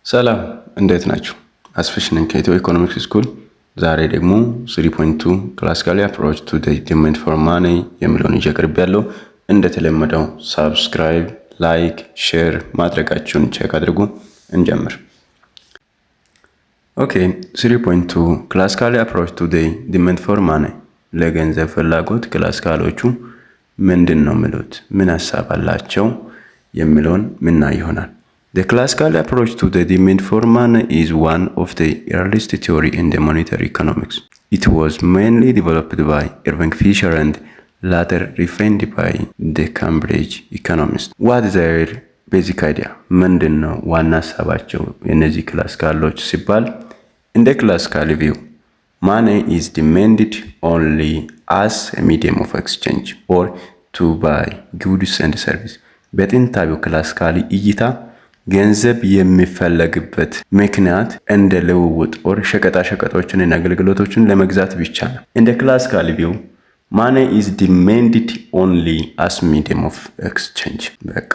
ሰላም እንዴት ናችሁ? አስፍሽ ነኝ ከኢትዮ ኢኮኖሚክስ ስኩል። ዛሬ ደግሞ 3.2 ክላሲካል አፕሮች ቱ ዘ ዲማንድ ፎር ማኒ የሚለውን ይዤ ቀርቤያለሁ። እንደተለመደው ሳብስክራይብ፣ ላይክ፣ ሼር ማድረጋችሁን ቼክ አድርጉ። እንጀምር። ኦኬ 3.2 ክላሲካል አፕሮች ቱ ዘ ዲማንድ ፎር ማኒ ለገንዘብ ፍላጎት ክላሲካሎቹ ምንድን ነው የሚሉት፣ ምን ሀሳብ አላቸው የሚለውን ምናይ ይሆናል። The classical approach to the demand for money is one of the earliest theory in the monetary economics. It was mainly developed by Irving Fisher and later refined by the Cambridge economists. What is their basic idea? ምንድን ነው ዋና ሀሳባቸው የነዚህ ክላሲካሎች ሲባል? In the classical view, money is demanded only as a medium of exchange or to buy goods and services. በጥንታዊው ክላሲካሊ እይታ ገንዘብ የሚፈለግበት ምክንያት እንደ ልውውጥ ወር ሸቀጣሸቀጦችንና አገልግሎቶችን ለመግዛት ብቻ ነው። In the classical view, money is demanded only as medium of exchange. በቃ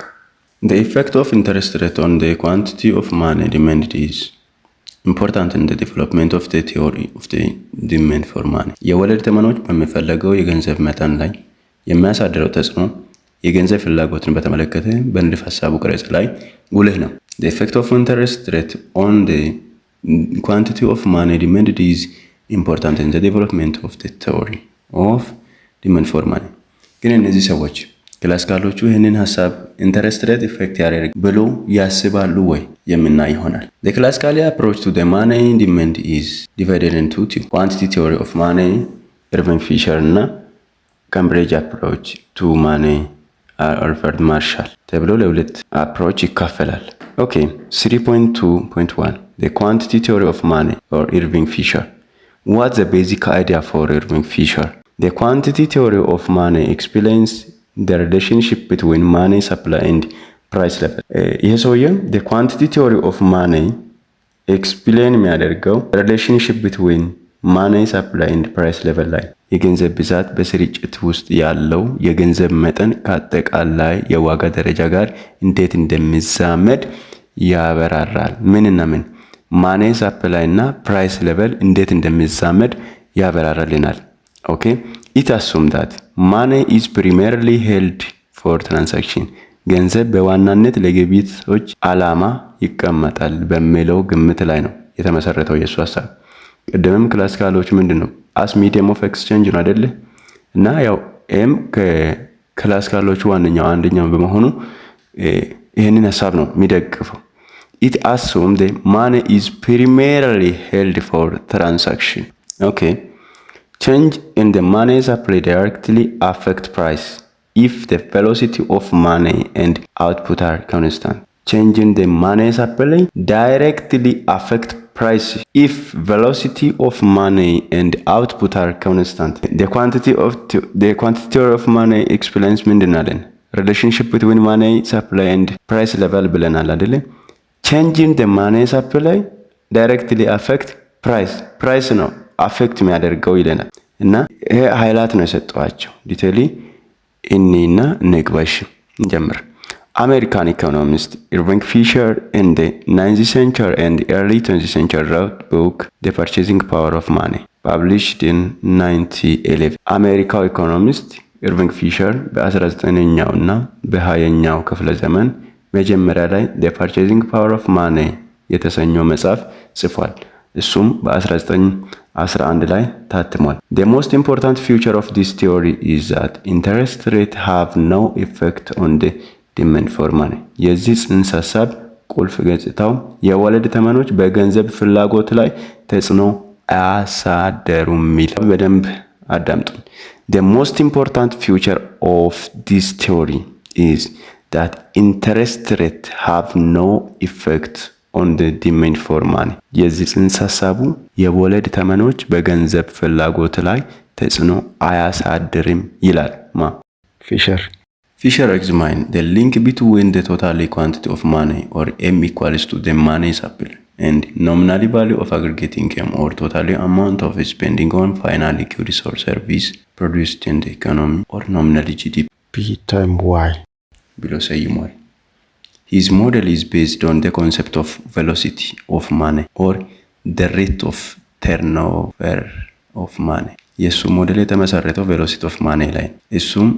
The effect of interest rate on the quantity of money demanded is important in the development of the theory of the demand for money. የወለድ ተመኖች በሚፈለገው የገንዘብ መጠን ላይ የሚያሳድረው ተጽዕኖ የገንዘብ ፍላጎትን በተመለከተ በንድፈ ሐሳቡ ቅረጻ ላይ ጉልህ ነው። The effect of interest rate on the quantity of money demanded is important in the development of the theory of demand for money. ግን እነዚህ ሰዎች ክላሲካሎቹ ይህንን ሐሳብ ኢንተረስት ሬት ኢፌክት ያደርግ ብሎ ያስባሉ ወይ የምናይ ይሆናል። The classical approach to the money demand is divided into two. Quantity theory of money Irving Fisher እና Cambridge approach to money አልፍሬድ ማርሻል ተብሎ ለሁለት አፕሮች ይካፈላል። ኦኬ 3.2.1 The quantity theory of money or Irving Fisher. What's the basic idea for Irving Fisher? The quantity theory of money explains the relationship between money supply and price level. ይሄ ሰውዬ the quantity theory of money explain የሚያደርገው relationship between money supply and price level ላይ የገንዘብ ብዛት በስርጭት ውስጥ ያለው የገንዘብ መጠን ከአጠቃላይ የዋጋ ደረጃ ጋር እንዴት እንደሚዛመድ ያበራራል። ምንና ምን ማኔ ሰፕላይ እና ፕራይስ ሌቨል እንዴት እንደሚዛመድ ያበራራልናል። ኦኬ it assumes that money is primarily held for transaction. ገንዘብ በዋናነት ለግብይቶች ዓላማ ይቀመጣል በሚለው ግምት ላይ ነው የተመሰረተው የሱ ሐሳብ። ቅድምም ክላሲካሎች ምንድነው as medium of exchange ነው አይደለ? እና ያው ኤም ከክላሲካሎቹ አንደኛው በመሆኑ ይሄንን ሐሳብ ነው የሚደግፈው። It assumes that money is primarily held for transaction. Okay. Change in the money supply directly affect price if the velocity of money and output are constant. Change in the money supply directly affect price if velocity of money and output are constant. The quantity theory of money explains ምንድናለን relationship between money supply and price level ብለናል አይደለ? Changing the money supply directly affect price ነው affect የሚያደርገው ይለናል። እና ይሄ ሃይላይት ነው የሰጠዋቸው ዲቴይሊ እኔና ንግባሽ እንጀምር። American economist Irving Fisher in the 19th century and early 20th century wrote book The Purchasing Power of Money, published in 1911. አሜሪካው ኢኮኖሚስት ኢርቪንግ ፊሸር በ19ኛው እና በ20ኛው ክፍለ ዘመን መጀመሪያ ላይ The Purchasing Power of Money የተሰኘው መጽሐፍ ጽፏል። እሱም በ1911 ላይ ታትሟል። The most important feature of this theory is that interest rates have no effect on the demand for money. የዚህ ጽንሰ ሐሳብ ቁልፍ ገጽታው የወለድ ተመኖች በገንዘብ ፍላጎት ላይ ተጽዕኖ አያሳደሩም የሚለው በደንብ አዳምጡኝ። The most important feature of this theory is that interest rates have no effect on the demand for money. የዚህ ጽንሰ ሐሳቡ የወለድ ተመኖች በገንዘብ ፍላጎት ላይ ተጽዕኖ አያሳድርም ይላል Fisher examined the link between the total quantity of money or M equals to the money supply and nominal value of aggregate income or total amount of spending on final goods or service produced in the economy or nominal GDP time Y ብሎ ሰይሟል። His model is based on the concept of velocity of money or the rate of turnover of money. የእሱ ሞዴል የተመሰረተው ቬሎሲቲ ኦፍ ማኒ ላይ እሱም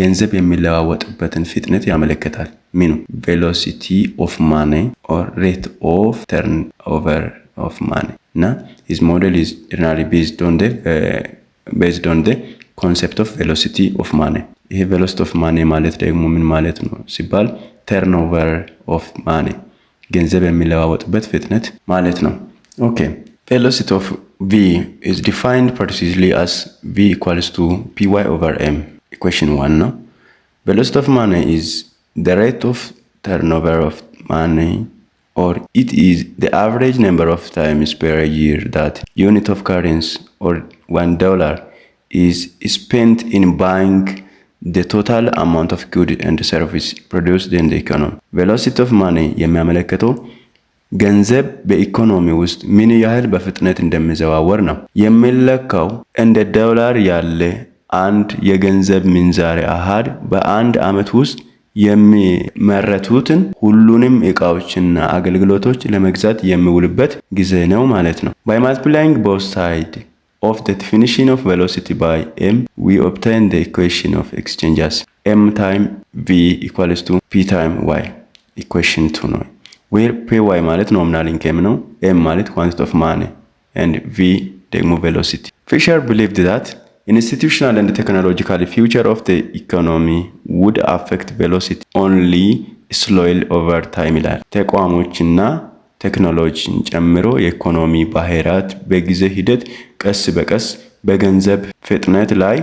ገንዘብ የሚለዋወጥበትን ፍጥነት ያመለክታል። ምኑ ቬሎሲቲ ኦፍ ማኒ ኦር ሬት ኦፍ ተርን ኦቨር ኦፍ ማኒ እና his model is generally based on the concept of velocity of money። ይሄ ቬሎሲቲ ኦፍ ማኒ ማለት ደግሞ ምን ማለት ነው ሲባል ተርንኦቨር ኦፍ ማኒ ገንዘብ የሚለዋወጥበት ፍጥነት ማለት ነው። ኦኬ velocity of V is defined precisely as V equals to Py over M. Equation 1 no? Velocity of money is the rate of turnover of money, or it is the average number of times per year that unit of currency or $1 is spent in buying the total amount of goods and service produced in the economy. Velocity of money የሚያመለክተው ገንዘብ በኢኮኖሚ ውስጥ ምን ያህል በፍጥነት እንደሚዘዋወር ነው። የሚለካው እንደ ዶላር ያለ አንድ የገንዘብ ምንዛሬ አሃድ በአንድ ዓመት ውስጥ የሚመረቱትን ሁሉንም ዕቃዎችና አገልግሎቶች ለመግዛት የሚውልበት ጊዜ ነው ማለት ነው። By multiplying both sides of the definition of velocity by m, we obtain the equation of exchange as m times v equals to p times y. Equation 2 ነው። where py ማለት nominal income ነው, m ማለት quantity of money and v ደግሞ velocity. Fisher believed that institutional and technological future of the economy would affect velocity only slowly over time ይላል። ተቋሞችና ቴክኖሎጂን ጨምሮ የኢኮኖሚ ባህሪያት በጊዜ ሂደት ቀስ በቀስ በገንዘብ ፍጥነት ላይ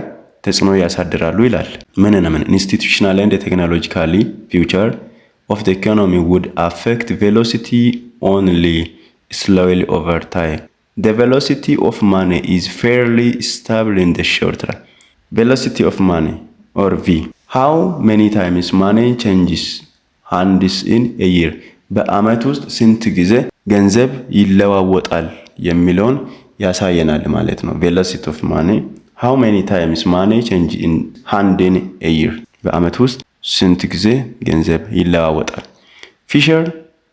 ተጽዕኖ ያሳድራሉ ይላል። ምን ኢንስቲትዩሽናል and technological future of the economy would affect velocity only slowly over time. The velocity of money is fairly stable in the short run. Velocity of money or V. How many times money changes hands in a year? በአመት ውስጥ ስንት ጊዜ ገንዘብ ይለዋወጣል የሚለውን ያሳየናል ማለት ነው። velocity of money, how many times money change in hand in a year? በአመት ውስጥ ስንት ጊዜ ገንዘብ ይለዋወጣል። Fisher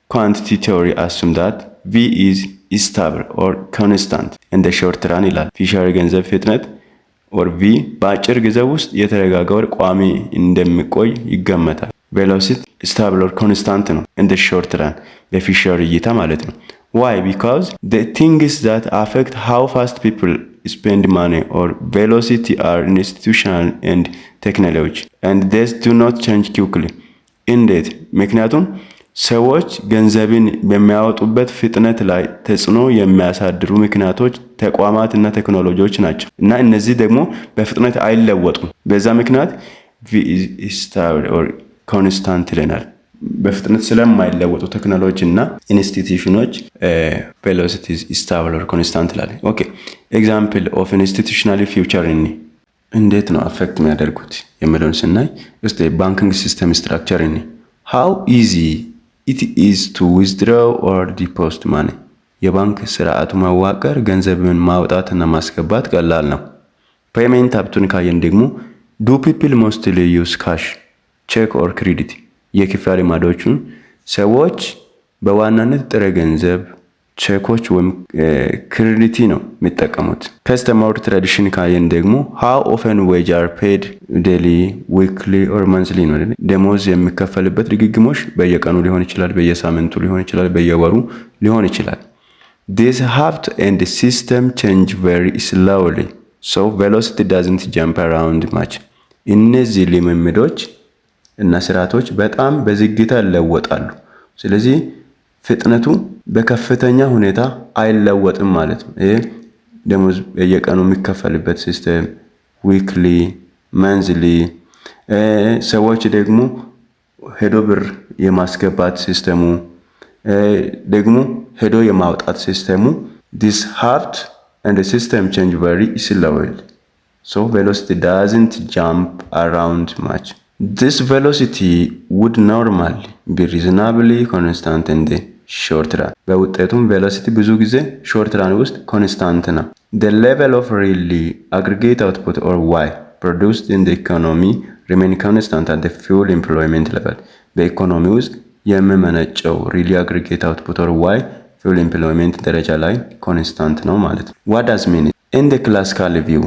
quantity theory assumes that V is stable or constant in the short run ይላል። ፊሸር ገንዘብ ፍጥነት or V በአጭር ጊዜ ውስጥ የተረጋጋ ቋሚ እንደሚቆይ ይገመታል። velocity stable or constant ነው in the short run በፊሸር እይታ ማለት ነው። Why? Because the things that affect how fast people spend money or velocity are institutional and technology and these do not change quickly. እንዴት? ምክንያቱም ሰዎች ገንዘብን በሚያወጡበት ፍጥነት ላይ ተጽዕኖ የሚያሳድሩ ምክንያቶች ተቋማትና ቴክኖሎጂዎች ናቸው እና እነዚህ ደግሞ በፍጥነት አይለወጡም። በዛ ምክንያት V is stable or constant ይለናል። በፍጥነት ስለማይለወጡ ቴክኖሎጂ እና ኢንስቲትዩሽኖች velocity is stable or constant ይላል። ኦኬ ኤግዛምፕል ኦፍ ኢንስቲትዩሽናል ፊውቸር እንዴት ነው አፌክት የሚያደርጉት የሚለውን ስናይ እስቲ ባንኪንግ ሲስተም ስትራክቸር how easy it is to withdraw or deposit money። የባንክ ስርዓቱ መዋቅር ገንዘብን ማውጣትና ማስገባት ቀላል ነው። ፔመንት ሀብቱን ካየን ደግሞ do people mostly use cash, check or credit? የክፍያ ልማዶቹን ሰዎች በዋናነት ጥሬ ገንዘብ፣ ቼኮች ወይም ክሬዲት ነው የሚጠቀሙት። ከስተመር ትራዲሽን ካየን ደግሞ how often wages are paid daily, weekly or monthly ነው። ደሞዝ የሚከፈልበት ድግግሞሽ በየቀኑ ሊሆን ይችላል፣ በየሳምንቱ ሊሆን ይችላል፣ በየወሩ ሊሆን ይችላል። This habit and system change very slowly, so velocity doesn't jump around much. እነዚህ ልምምዶች እና ስርዓቶች በጣም በዝግታ ይለወጣሉ። ስለዚህ ፍጥነቱ በከፍተኛ ሁኔታ አይለወጥም ማለት ነው። ይሄ ደሞዝ በየቀኑ የሚከፈልበት ሲስተም ዊክሊ፣ መንዝሊ፣ ሰዎች ደግሞ ሄዶ ብር የማስገባት ሲስተሙ ደግሞ ሄዶ የማውጣት ሲስተሙ this habit and the system change very slowly, so velocity doesn't jump around much. This velocity would normally be reasonably constant in the short run. በውጤቱም velocity ብዙ ጊዜ short run ውስጥ constant ነው። The level of really aggregate output or Y produced in the economy remain constant at the full employment level. በኢኮኖሚ ውስጥ የሚመነጨው ሪሊ አግሪጌት አውትፑት ኦር ዋይ ፉል ኤምፕሎይመንት ደረጃ ላይ ኮንስታንት ነው ማለት ነው። ዋት ዳዝ ሚን ኢን ዘ ክላሲካል ቪው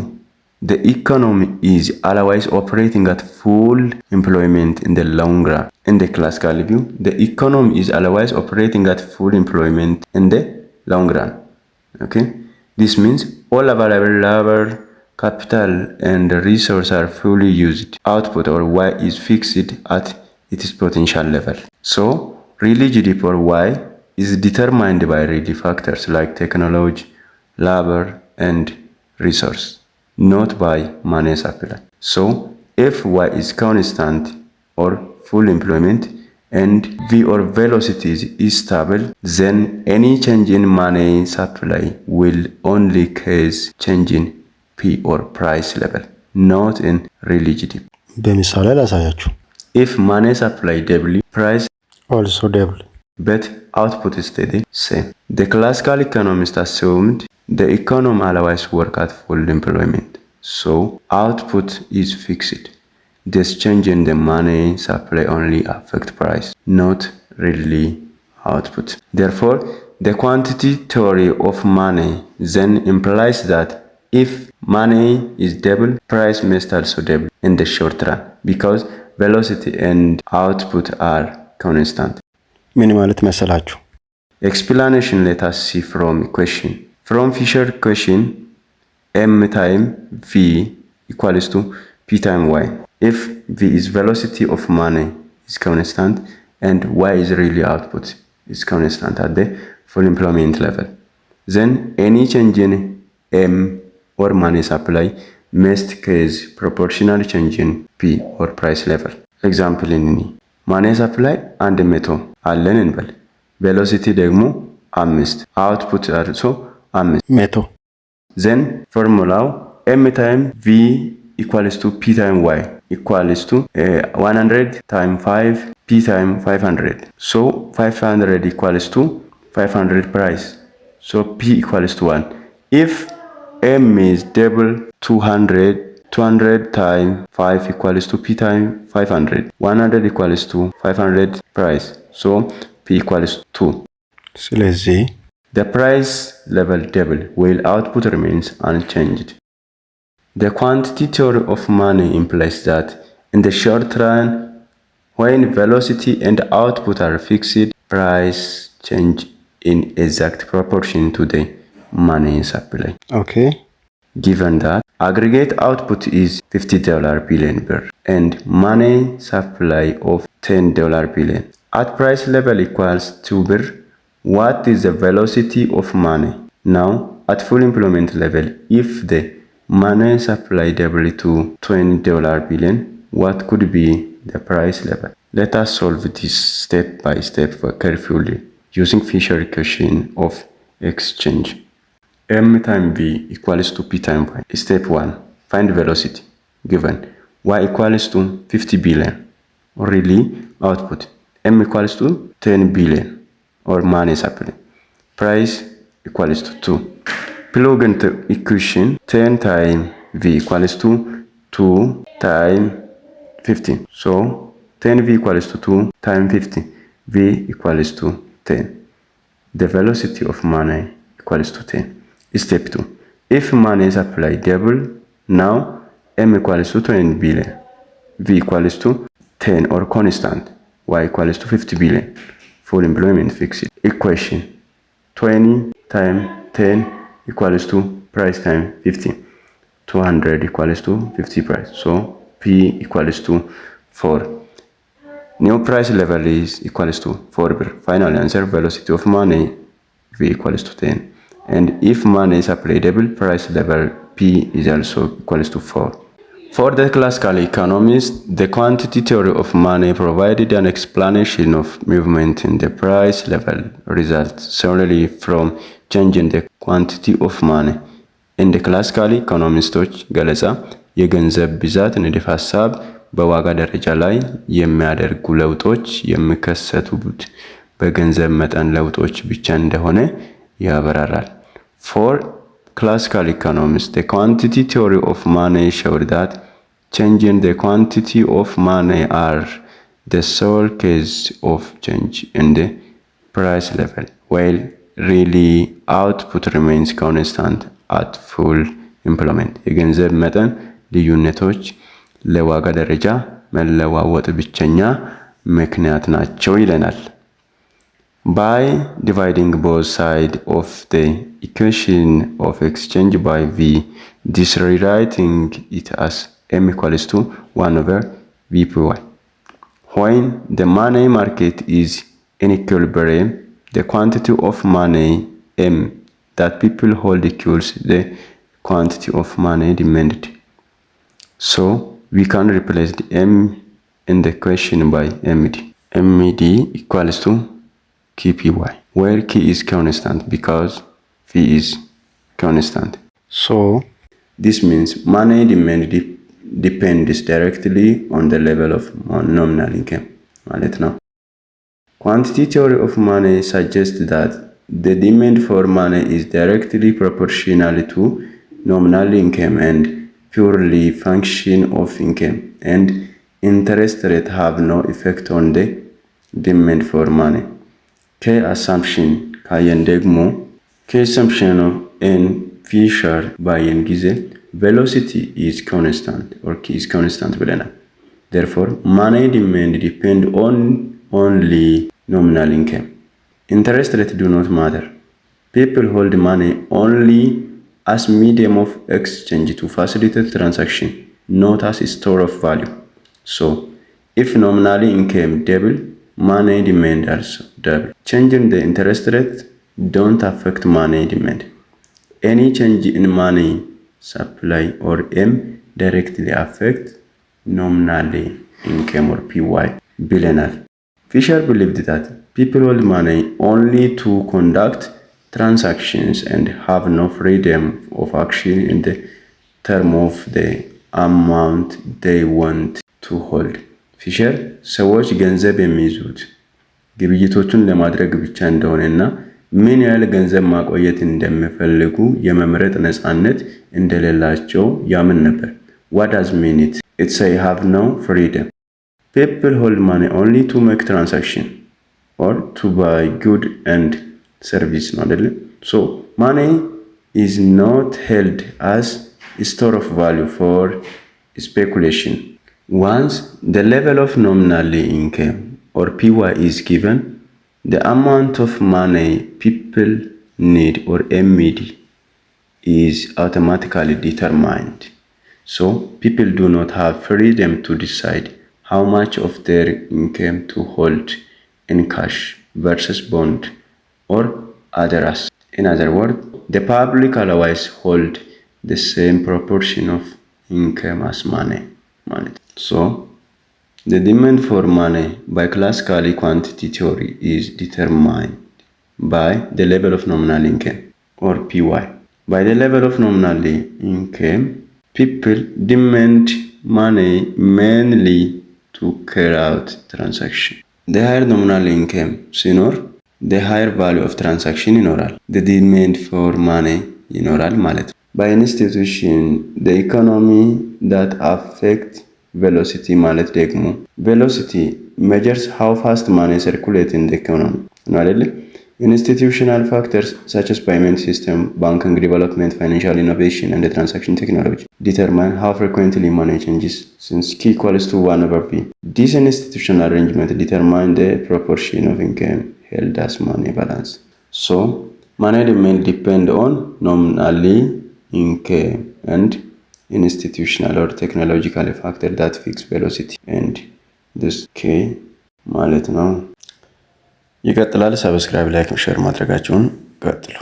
the economy is otherwise operating at full employment in the long run. In the classical view, the economy is otherwise operating at full employment in the long run. Okay, this means all available labor, capital, and resources are fully used. Output or Y is fixed at its potential level. So, really GDP or Y is determined by really factors like technology, labor, and resource, not by money supply. So, if Y is constant or full employment and V or velocity is stable, then any change in money supply will only cause change in P or price level, not in real GDP. በምሳሌ ላሳያችሁ። If money supply double, price also double, but output is steady, same. The classical economist assumed the economy otherwise work at full employment, so output is fixed. This change in the money supply only affect price, not really output. Therefore, the quantity theory of money then implies that if money is double, price must also double in the short run because velocity and output are constant. ምን ማለት መሰላችሁ? Explanation let us see from equation. From Fisher equation, m time v equals to p time y. If v is velocity of money is constant and y is really output is constant at the full employment level, then any change in m or money supply must cause proportional change in p or price level. Example in money supply 100 አለን እንበል። ቬሎሲቲ ደግሞ 5 output also 5 then formulaው m time v equals to p time y equals to 100 times 5 p time 500. So 500 equals to 500 price. So p equals to 1. If m is double 200 times 5 equals to p time 500. 100 equals to 500 price. So p equals to 2. ስለዚህ the price level double while output remains unchanged. The quantity theory of money implies that in the short run, when velocity and output are fixed, price change in exact proportion to the money supply. Okay. Given that aggregate output is $50 billion and money supply of $10 billion. At price level equals 2 birr, what is the velocity of money? Now, at full employment level, if the money supply double to $20 billion, what could be the price level? Let us solve this step by step carefully using Fisher equation of exchange. M time V equals to P time Y. Step 1. Find velocity. Given Y equals to 50 billion. Really, output. M equals to 10 billion. Or money supply. Price equals to 2. Plug into equation 10 times V equals to 2 times 15. So 10V equals to 2 times 50. V equals to 10. The velocity of money equals to 10. Step 2. If money supply double, now M equals to 20 billion. V equals to 10 or constant. Y equals to 50 billion. Full employment fixed. Equation 20 times 10 equals to price times 50. 200 equals to 50 price. So P equals to 4. New price level is equals to 4 birr. Final answer, velocity of money V equals to 10. And if money is applicable, price level P is also equals to 4. For the classical economists, the quantity theory of money provided an explanation of movement in the price level results solely from changing the quantity of money. In the classical economists ገለጻ የገንዘብ ብዛት ንድፈ ሐሳብ በዋጋ ደረጃ ላይ የሚያደርጉ ለውጦች የሚከሰቱት በገንዘብ መጠን ለውጦች ብቻ እንደሆነ ያበራራል። For classical economists, the quantity theory of money showed that changing the quantity of money are the sole cause of change in the price level, while really output remains constant at full employment. የገንዘብ መጠን ልዩነቶች ለዋጋ ደረጃ መለዋወጥ ብቸኛ ምክንያት ናቸው ይለናል። By dividing both sides of the equation of exchange by V, this rewriting it as M equals to 1 over VPY. When the money market is in equilibrium, the quantity of money M that people hold equals the quantity of money demanded. So we can replace the M in the equation by MD. MD equals to KPY, where K is constant because V is constant. So this means money demand depends directly on the level of nominal income. ማለት ነው። Quantity theory of money suggests that the demand for money is directly proportional to nominal income and purely function of income, and interest rate have no effect on the demand for money. ከአሳምፕሽን ካየን ደግሞ ከአሳምፕሽን ኤን ፊሸር ባየን ጊዜ velocity is constant or K is constant ብለናል። Therefore, money demand depend on only nominal income. Interest rate do not matter. People hold money only as medium of exchange to facilitate transaction, not as a store of value. So, if nominal income double, money demand also double. Changing the interest rate don't affect money demand. Any change in money supply or M directly affect nominal income or PY ብለናል። Fisher believed that people hold money only to conduct transactions and have no freedom of action in the term of the amount they want to hold. ፊሸር ሰዎች ገንዘብ የሚይዙት ግብይቶቹን ለማድረግ ብቻ እንደሆነና ምን ያህል ገንዘብ ማቆየት እንደሚፈልጉ የመምረጥ ነፃነት እንደሌላቸው ያምን ነበር። What does mean it? It's I have no freedom. People hold money only to make transaction or to buy good and service ነው አይደል? So money is not held as a store of value for speculation. Once the level of nominal income or PY is given, the amount of money people need or MED is automatically determined. So people do not have freedom to decide how much of their income to hold in cash versus bond or other assets. In other words, the public always hold the same proportion of income as money. So the demand for money by classical quantity theory is determined by the level of nominal income or PY. By the level of nominal income, people demand money mainly to carry out transaction. The higher nominal income ሲኖር the higher value of transaction ይኖራል። The demand for money ይኖራል ማለት ነው። By institution, the economy that affect velocity ማለት ደግሞ velocity measures how fast money circulate in the economy ነው አይደል? Institutional factors such as payment system, banking development, financial innovation, and the transaction technology determine how frequently money changes, since K equals to 1 over P. This institutional arrangement determines the proportion of income held as money balance. So, money demand depend on nominal income and institutional or technological factor that fix velocity and this K ማለት ነው። ይቀጥላል። ሰብስክራይብ፣ ላይክ፣ ሼር ማድረጋችሁን ቀጥሉ።